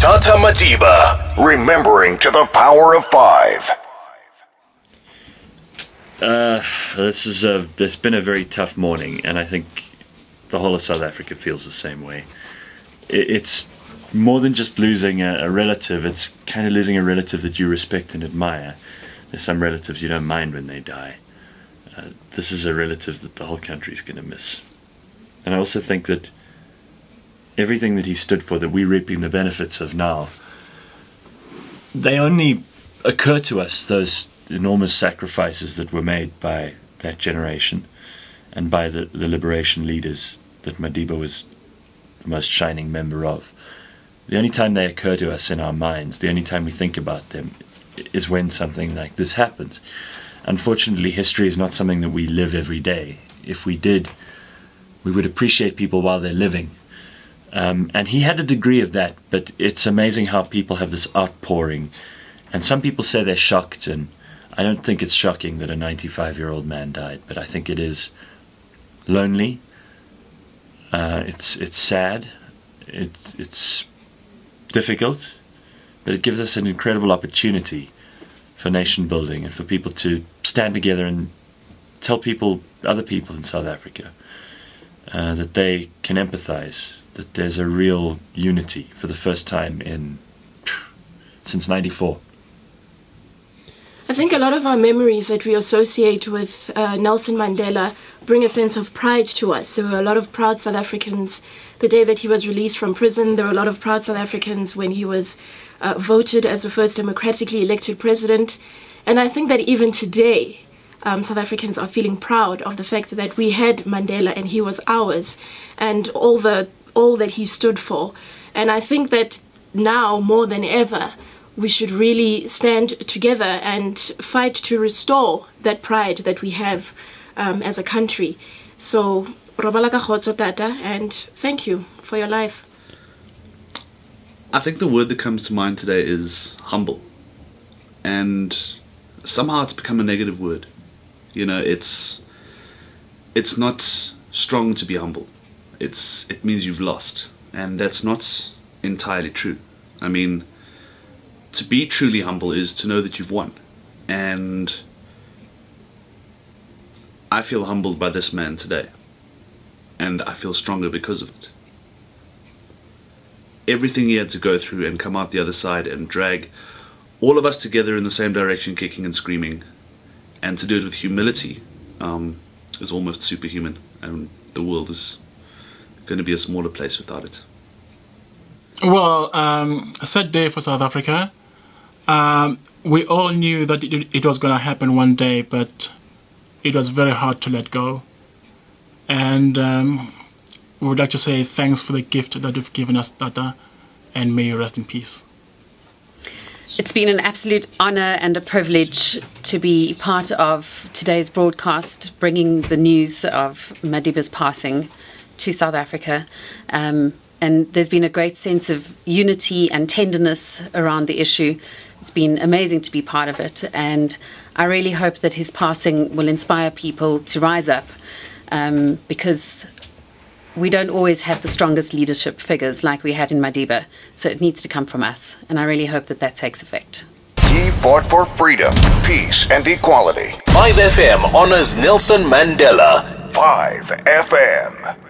Tata Madiba, remembering to the power of 5. It's been a very tough morning, and I think the whole of South Africa feels the same way. It's more than just losing a relative, it's kind of losing a relative that you respect and admire. There's some relatives you don't mind when they die. This is a relative that the whole country is going to miss. And I also think that everything that he stood for, that we're reaping the benefits of now, they only occur to us, those enormous sacrifices that were made by that generation and by the liberation leaders that Madiba was the most shining member of. The only time they occur to us in our minds, the only time we think about them, is when something like this happens. Unfortunately, history is not something that we live every day. If we did, we would appreciate people while they're living. And he had a degree of that, but it's amazing how people have this outpouring. And some people say they're shocked, and I don't think it's shocking that a 95-year-old man died, but I think it is lonely. It's sad. It's difficult, but it gives us an incredible opportunity for nation building and for people to stand together and tell other people in South Africa, that they can empathize, that there's a real unity for the first time since '94. I think a lot of our memories that we associate with Nelson Mandela bring a sense of pride to us. There were a lot of proud South Africans the day that he was released from prison. There were a lot of proud South Africans when he was voted as the first democratically elected president. And I think that even today, South Africans are feeling proud of the fact that we had Mandela and he was ours, and all that he stood for. And I think that now more than ever, we should really stand together and fight to restore that pride that we have as a country. So, robala ka kgotso tata, and thank you for your life. I think the word that comes to mind today is humble. And somehow it's become a negative word. You know, it's not strong to be humble. It means you've lost. And that's not entirely true. I mean, to be truly humble is to know that you've won. And I feel humbled by this man today. And I feel stronger because of it. Everything he had to go through and come out the other side and drag all of us together in the same direction, kicking and screaming, and to do it with humility is almost superhuman, and the world is going to be a smaller place without it. Well, a sad day for South Africa. We all knew that it was going to happen one day, but it was very hard to let go. And we would like to say thanks for the gift that you've given us, Tata, and may you rest in peace. It's been an absolute honour and a privilege to be part of today's broadcast, bringing the news of Madiba's passing to South Africa. And there's been a great sense of unity and tenderness around the issue. It's been amazing to be part of it, and I really hope that his passing will inspire people to rise up, because we don't always have the strongest leadership figures like we had in Madiba, so it needs to come from us, and I really hope that that takes effect. He fought for freedom, peace, and equality. 5 FM honors Nelson Mandela. 5 FM.